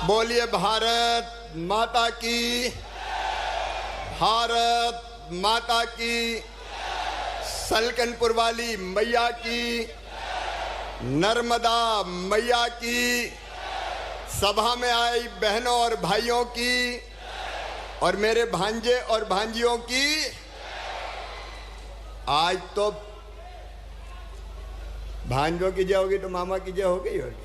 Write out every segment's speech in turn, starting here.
बोलिए भारत माता की, भारत माता की, सलकनपुर वाली मैया की, नर्मदा मैया की, सभा में आई बहनों और भाइयों की और मेरे भांजे और भांजियों की। आज तो भांजों की जय होगी तो मामा की जय हो गई होगी।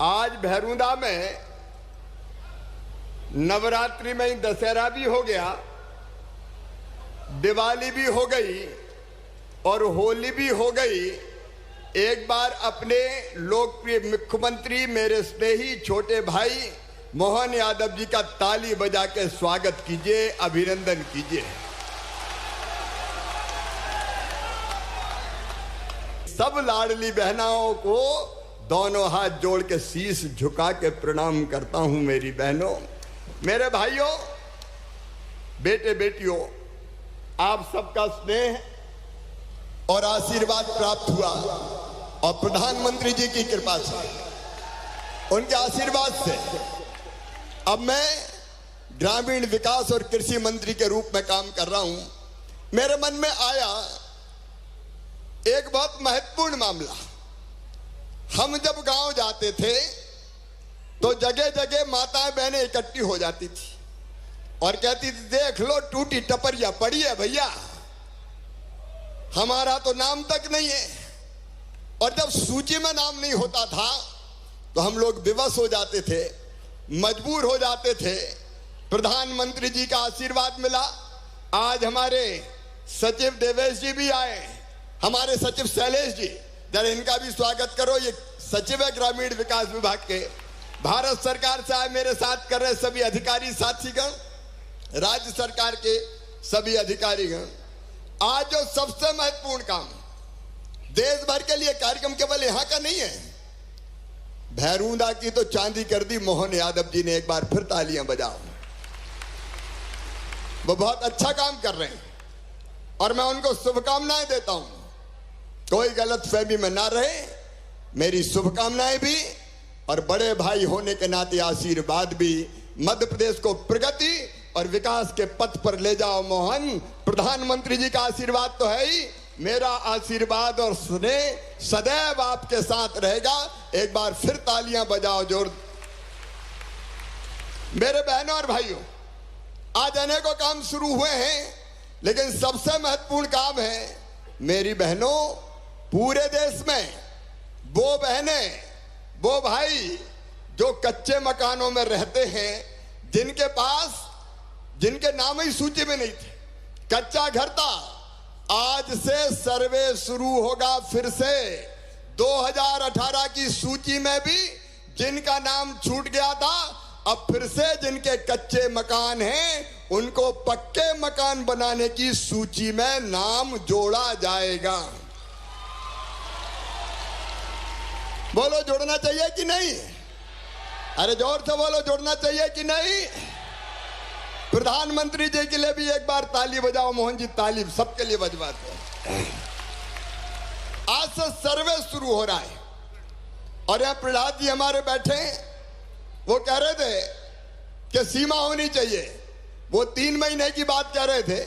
आज भैरूंदा में नवरात्रि में ही दशहरा भी हो गया, दिवाली भी हो गई और होली भी हो गई। एक बार अपने लोकप्रिय मुख्यमंत्री मेरे स्नेही छोटे भाई मोहन यादव जी का ताली बजा के स्वागत कीजिए, अभिनंदन कीजिए। सब लाडली बहनाओं को दोनों हाथ जोड़ के शीश झुका के प्रणाम करता हूं। मेरी बहनों, मेरे भाइयों, बेटे बेटियों, आप सबका स्नेह और आशीर्वाद प्राप्त हुआ और प्रधानमंत्री जी की कृपा से, उनके आशीर्वाद से अब मैं ग्रामीण विकास और कृषि मंत्री के रूप में काम कर रहा हूं। मेरे मन में आया एक बहुत महत्वपूर्ण मामला। हम जब गांव जाते थे तो जगह जगह माताएं बहनें इकट्ठी हो जाती थी और कहती थी, देख लो टूटी टपरिया पड़ी है भैया, हमारा तो नाम तक नहीं है। और जब सूची में नाम नहीं होता था तो हम लोग विवश हो जाते थे, मजबूर हो जाते थे। प्रधानमंत्री जी का आशीर्वाद मिला। आज हमारे सचिव देवेश जी भी आए, हमारे सचिव शैलेश जी, जरा इनका भी स्वागत करो। ये सचिव है ग्रामीण विकास विभाग के, भारत सरकार से आए, मेरे साथ कर रहे सभी अधिकारी साथीगण, राज्य सरकार के सभी अधिकारीगण। आज जो सबसे महत्वपूर्ण काम देश भर के लिए कार्यक्रम केवल यहां का नहीं है, भैरूंदा की तो चांदी कर दी मोहन यादव जी ने। एक बार फिर तालियां बजाओ। वो बहुत अच्छा काम कर रहे हैं और मैं उनको शुभकामनाएं देता हूं। कोई गलतफहमी में ना रहे, मेरी शुभकामनाएं भी और बड़े भाई होने के नाते आशीर्वाद भी। मध्य प्रदेश को प्रगति और विकास के पथ पर ले जाओ मोहन। प्रधानमंत्री जी का आशीर्वाद तो है ही, मेरा आशीर्वाद और स्नेह सदैव आपके साथ रहेगा। एक बार फिर तालियां बजाओ जोर। मेरे बहनों और भाइयों, आज अनेकों काम शुरू हुए हैं, लेकिन सबसे महत्वपूर्ण काम है मेरी बहनों, पूरे देश में वो बहनें, वो भाई जो कच्चे मकानों में रहते हैं, जिनके पास, जिनके नाम ही सूची में नहीं थे, कच्चा घर था। आज से सर्वे शुरू होगा फिर से। 2018 की सूची में भी जिनका नाम छूट गया था, अब फिर से जिनके कच्चे मकान हैं उनको पक्के मकान बनाने की सूची में नाम जोड़ा जाएगा। बोलो, जोड़ना चाहिए कि नहीं? अरे जोर से बोलो, जोड़ना चाहिए कि नहीं? प्रधानमंत्री जी के लिए भी एक बार ताली बजाओ मोहन जी, ताली सबके लिए बजवाते हैं। आज से सर्वे शुरू हो रहा है और यहाँ प्रहलाद जी हमारे बैठे हैं। वो कह रहे थे कि सीमा होनी चाहिए, वो 3 महीने की बात कह रहे थे,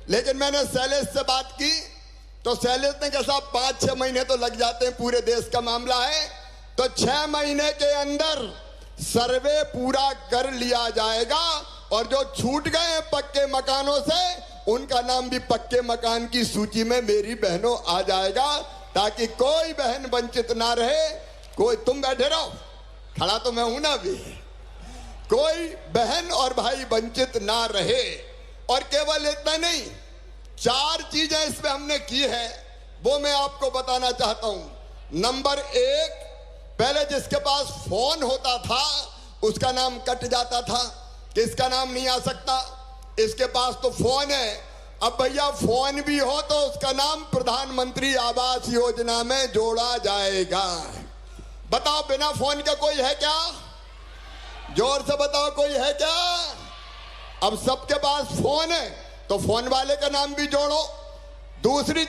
लेकिन मैंने शैलेश से बात की तो शैलेश ने कहा साहब 5-6 महीने तो लग जाते हैं, पूरे देश का मामला है, तो 6 महीने के अंदर सर्वे पूरा कर लिया जाएगा और जो छूट गए हैं पक्के मकानों से, उनका नाम भी पक्के मकान की सूची में मेरी बहनों आ जाएगा, ताकि कोई बहन वंचित ना रहे। कोई, तुम बैठे रहो, खड़ा तो मैं हूं ना भी, कोई बहन और भाई वंचित ना रहे। और केवल इतना नहीं, 4 चीजें इसमें हमने की है, वो मैं आपको बताना चाहता हूं। नंबर 1, पहले जिसके पास फोन होता था उसका नाम कट जाता था, किसका नाम नहीं आ सकता, इसके पास तो फोन है। अब भैया फोन भी हो तो उसका नाम प्रधानमंत्री आवास योजना में जोड़ा जाएगा। बताओ, बिना फोन के कोई है क्या? जोर से बताओ, कोई है क्या? अब सबके पास फोन है तो फोन वाले का नाम भी जोड़ो। दूसरी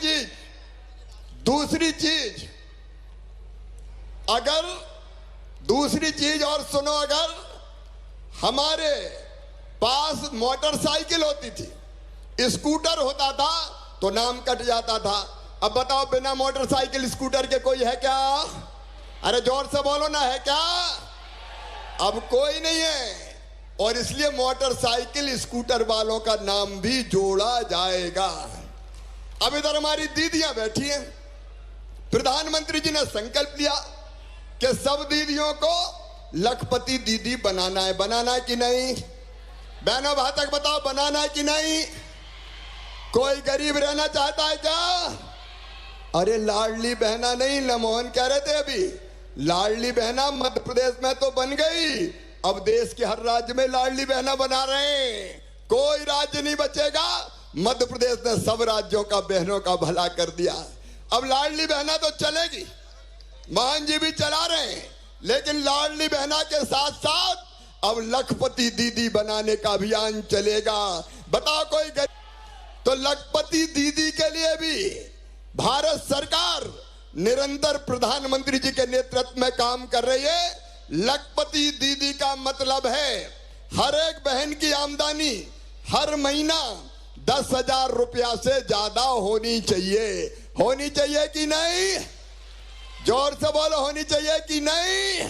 चीज, अगर दूसरी चीज और सुनो, अगर हमारे पास मोटरसाइकिल होती थी, स्कूटर होता था तो नाम कट जाता था। अब बताओ, बिना मोटरसाइकिल स्कूटर के कोई है क्या? अरे जोर से बोलो ना, है क्या? अब कोई नहीं है, और इसलिए मोटरसाइकिल स्कूटर वालों का नाम भी जोड़ा जाएगा। अब इधर हमारी दीदियां बैठी हैं। प्रधानमंत्री जी ने संकल्प लिया कि सब दीदियों को लखपति दीदी बनाना है। बनाना है कि नहीं? बहनों भाई तक बताओ, बनाना है कि नहीं? कोई गरीब रहना चाहता है क्या? अरे लाडली बहना नहीं, लमोहन कह रहे थे अभी, लाडली बहना मध्य प्रदेश में तो बन गई, अब देश के हर राज्य में लाडली बहना बना रहे हैं। कोई राज्य नहीं बचेगा। मध्य प्रदेश ने सब राज्यों का बहनों का भला कर दिया। अब लाडली बहना तो चलेगी, मोहन जी भी चला रहे हैं, लेकिन लाडली बहना के साथ साथ अब लखपति दीदी बनाने का अभियान चलेगा। बताओ कोई तो लखपति दीदी के लिए भी भारत सरकार निरंतर प्रधानमंत्री जी के नेतृत्व में काम कर रही है। लखपति दीदी का मतलब है हर एक बहन की आमदनी हर महीना 10,000 रुपया से ज्यादा होनी चाहिए। होनी चाहिए कि नहीं? जोर से बोलो, होनी चाहिए कि नहीं?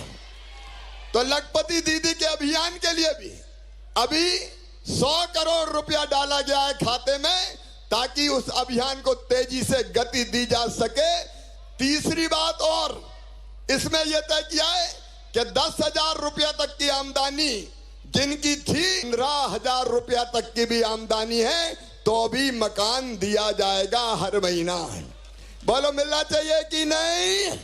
तो लखपति दीदी के अभियान के लिए भी अभी 100 करोड़ रुपया डाला गया है खाते में, ताकि उस अभियान को तेजी से गति दी जा सके। तीसरी बात और इसमें यह तय किया है कि 10,000 रुपया तक की आमदनी जिनकी थी, 15,000 रुपया तक की भी आमदनी है तो भी मकान दिया जाएगा हर महीना। बोलो मिलना चाहिए कि नहीं?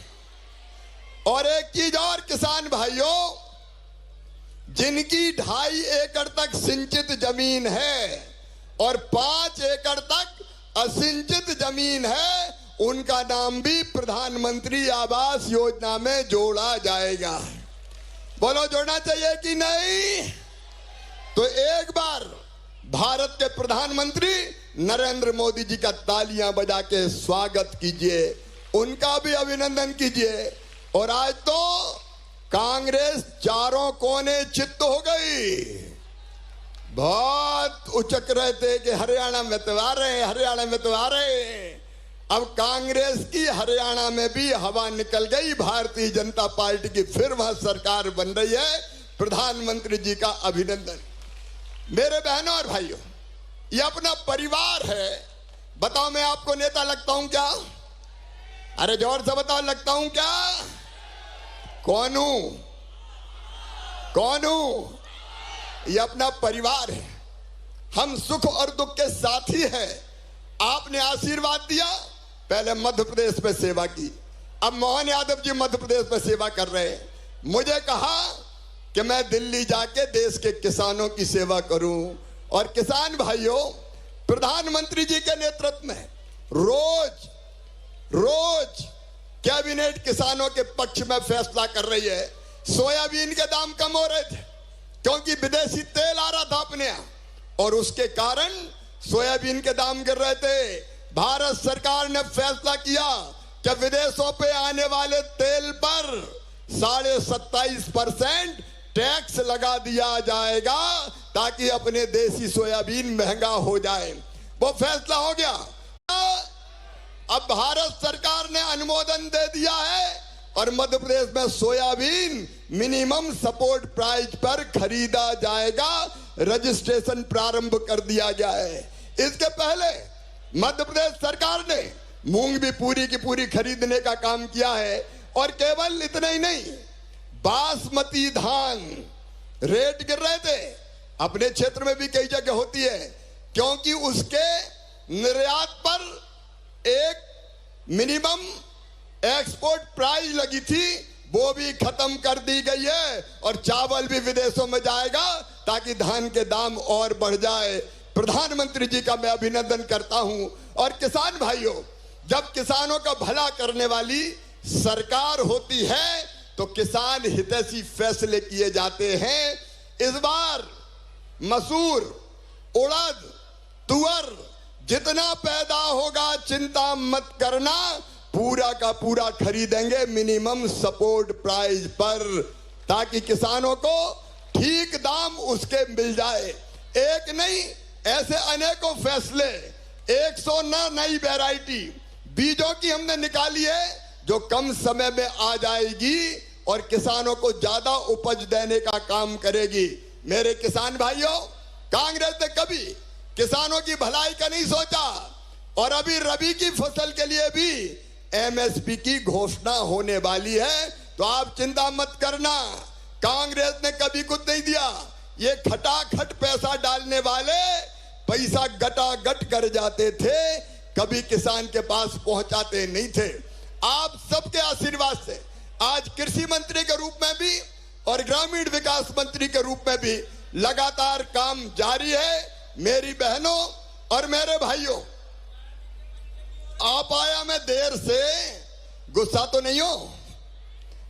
और एक चीज और, किसान भाइयों, जिनकी 2.5 एकड़ तक सिंचित जमीन है और 5 एकड़ तक असिंचित जमीन है, उनका नाम भी प्रधानमंत्री आवास योजना में जोड़ा जाएगा। बोलो जोड़ना चाहिए कि नहीं? तो एक बार भारत के प्रधानमंत्री नरेंद्र मोदी जी का तालियां बजा के स्वागत कीजिए, उनका भी अभिनंदन कीजिए। और आज तो कांग्रेस चारों कोने चित्त हो गई। बहुत उचक रहे थे कि हरियाणा में तो आ रहे हैं, हरियाणा में तो आ रहे हैं। अब कांग्रेस की हरियाणा में भी हवा निकल गई। भारतीय जनता पार्टी की फिर वहां सरकार बन रही है। प्रधानमंत्री जी का अभिनंदन। मेरे बहनों और भाइयों, ये अपना परिवार है। बताओ मैं आपको नेता लगता हूं क्या? अरे जोर से बताओ, लगता हूं क्या? कौन हूं? कौन हूं? ये अपना परिवार है। हम सुख और दुख के साथी हैं। आपने आशीर्वाद दिया, पहले मध्य प्रदेश में सेवा की, अब मोहन यादव जी मध्य प्रदेश में सेवा कर रहे हैं। मुझे कहा कि मैं दिल्ली जाके देश के किसानों की सेवा करूं। और किसान भाइयों, प्रधानमंत्री जी के नेतृत्व में रोज रोज कैबिनेट किसानों के पक्ष में फैसला कर रही है। सोयाबीन के दाम कम हो रहे थे क्योंकि विदेशी तेल आ रहा था अपने यहां, और उसके कारण सोयाबीन के दाम गिर रहे थे। भारत सरकार ने फैसला किया कि विदेशों पे आने वाले तेल पर 27.5% टैक्स लगा दिया जाएगा, ताकि अपने देसी सोयाबीन महंगा हो जाए। वो फैसला हो गया। अब भारत सरकार ने अनुमोदन दे दिया है और मध्य प्रदेश में सोयाबीन मिनिमम सपोर्ट प्राइस पर खरीदा जाएगा। रजिस्ट्रेशन प्रारंभ कर दिया गया है। इसके पहले मध्य प्रदेश सरकार ने मूंग भी पूरी की पूरी खरीदने का काम किया है। और केवल इतना ही नहीं, बासमती धान रेट गिर रहे थे, अपने क्षेत्र में भी कई जगह होती है, क्योंकि उसके निर्यात पर एक मिनिमम एक्सपोर्ट प्राइस लगी थी, वो भी खत्म कर दी गई है। और चावल भी विदेशों में जाएगा ताकि धान के दाम और बढ़ जाए। प्रधानमंत्री जी का मैं अभिनंदन करता हूं। और किसान भाइयों, जब किसानों का भला करने वाली सरकार होती है तो किसान हितैषी फैसले किए जाते हैं। इस बार मसूर, उड़द, तुअर जितना पैदा होगा चिंता मत करना, पूरा का पूरा खरीदेंगे मिनिमम सपोर्ट प्राइस पर। ताकि किसानों को ठीक दाम उसके मिल जाए। एक नहीं, ऐसे अनेकों फैसले, 100 नई वैरायटी बीजों की हमने निकाली है जो कम समय में आ जाएगी और किसानों को ज्यादा उपज देने का काम करेगी। मेरे किसान भाइयों, कांग्रेस ने कभी किसानों की भलाई का नहीं सोचा और अभी रबी की फसल के लिए भी एमएसपी की घोषणा होने वाली है, तो आप चिंता मत करना। कांग्रेस ने कभी कुछ नहीं दिया। ये खटाखट पैसा डालने वाले पैसा गटागट कर जाते थे, कभी किसान के पास पहुंचाते नहीं थे। आप सबके आशीर्वाद से आज कृषि मंत्री के रूप में भी और ग्रामीण विकास मंत्री के रूप में भी लगातार काम जारी है। मेरी बहनों और मेरे भाइयों, आप आया मैं देर से, गुस्सा तो नहीं हो?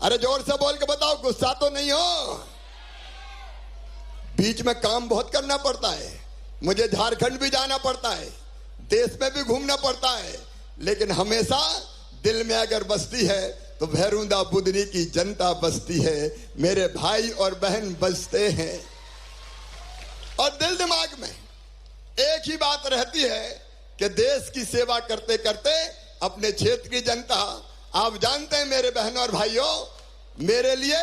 अरे जोर से बोल के बताओ, गुस्सा तो नहीं हो? बीच में काम बहुत करना पड़ता है, मुझे झारखंड भी जाना पड़ता है, देश में भी घूमना पड़ता है, लेकिन हमेशा दिल में अगर बसती है तो भैरूंदा बुदनी की जनता बसती है, मेरे भाई और बहन बसते हैं। और दिल दिमाग में एक ही बात रहती है कि देश की सेवा करते करते अपने क्षेत्र की जनता, आप जानते हैं मेरे बहनों और भाइयों, मेरे लिए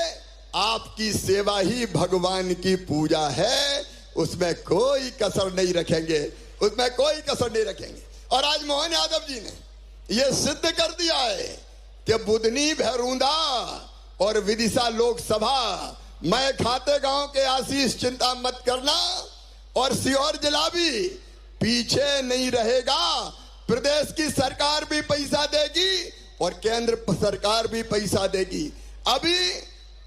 आपकी सेवा ही भगवान की पूजा है, उसमें कोई कसर नहीं रखेंगे, उसमें कोई कसर नहीं रखेंगे। और आज मोहन यादव जी ने यह सिद्ध कर दिया है कि बुदनी, भैरूंदा और विदिशा लोकसभा, मैं खाते गांव के आशीष, चिंता मत करना, और सीहोर जिला भी पीछे नहीं रहेगा। प्रदेश की सरकार भी पैसा देगी और केंद्र सरकार भी पैसा देगी। अभी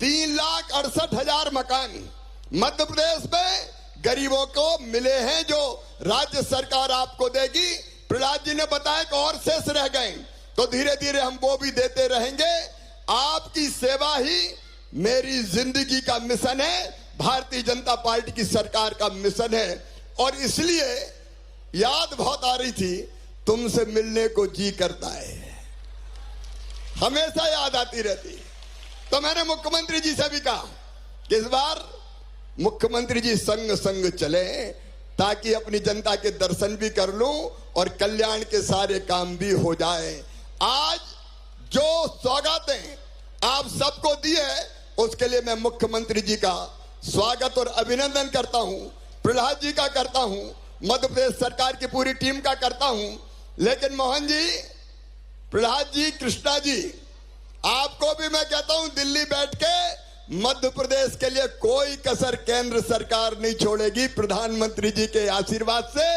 3,68,000 मकान मध्य प्रदेश में गरीबों को मिले हैं जो राज्य सरकार आपको देगी। प्रहलाद जी ने बताया कि और शेष रह गए, तो धीरे धीरे हम वो भी देते रहेंगे। आपकी सेवा ही मेरी जिंदगी का मिशन है, भारतीय जनता पार्टी की सरकार का मिशन है। और इसलिए याद बहुत आ रही थी, तुमसे मिलने को जी करता है, हमेशा याद आती रहती। तो मैंने मुख्यमंत्री जी से भी कहा कि इस बार मुख्यमंत्री जी संग संग चले, ताकि अपनी जनता के दर्शन भी कर लूं और कल्याण के सारे काम भी हो जाए। आज जो सौगातें आप सबको दी है, उसके लिए मैं मुख्यमंत्री जी का स्वागत और अभिनंदन करता हूं, प्रहलाद जी का करता हूं, मध्य प्रदेश सरकार की पूरी टीम का करता हूं। लेकिन मोहन जी, प्रहलाद जी, कृष्णा जी, आपको भी मैं कहता हूं, दिल्ली बैठ के मध्य प्रदेश के लिए कोई कसर केंद्र सरकार नहीं छोड़ेगी। प्रधानमंत्री जी के आशीर्वाद से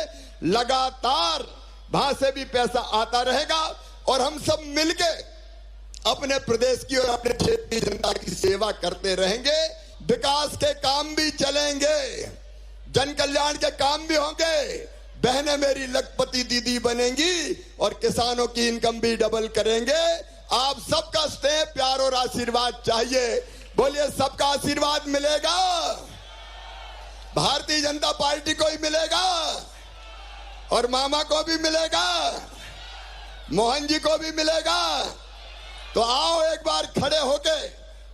लगातार वहां से भी पैसा आता रहेगा और हम सब मिलके अपने प्रदेश की और अपने क्षेत्र की जनता की सेवा करते रहेंगे। विकास के काम भी चलेंगे, जन कल्याण के काम भी होंगे, बहनें मेरी लखपति दीदी बनेंगी और किसानों की इनकम भी डबल करेंगे। आप सबका स्नेह, प्यार और आशीर्वाद चाहिए। बोलिए, सबका आशीर्वाद मिलेगा, भारतीय जनता पार्टी को ही मिलेगा और मामा को भी मिलेगा, मोहन जी को भी मिलेगा। तो आओ एक बार खड़े होके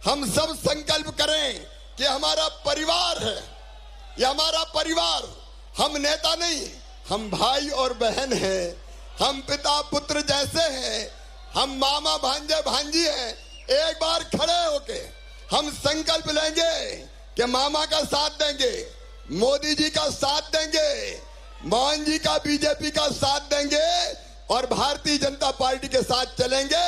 हम सब संकल्प करें कि हमारा परिवार है, ये हमारा परिवार, हम नेता नहीं, हम भाई और बहन हैं, हम पिता पुत्र जैसे हैं, हम मामा भांजे भांजी हैं। एक बार खड़े होके हम संकल्प लेंगे कि मामा का साथ देंगे, मोदी जी का साथ देंगे, मोहन जी का, बीजेपी का साथ देंगे और भारतीय जनता पार्टी के साथ चलेंगे।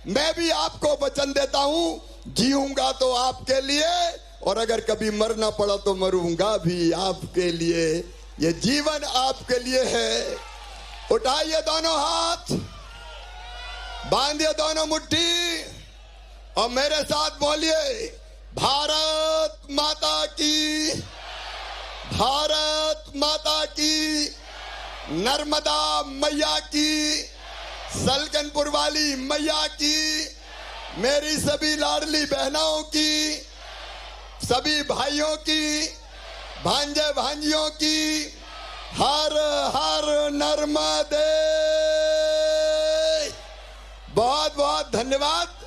मैं भी आपको वचन देता हूं, जीऊंगा तो आपके लिए और अगर कभी मरना पड़ा तो मरूंगा भी आपके लिए। ये जीवन आपके लिए है। उठाइए दोनों हाथ, बांधिए दोनों मुट्ठी और मेरे साथ बोलिए, भारत माता की, भारत माता की, नर्मदा मैया की, सलकनपुर वाली मैया की, मेरी सभी लाडली बहनों की, सभी भाइयों की, भांजे भांजियों की, हर हर नर्मदे। बहुत बहुत धन्यवाद।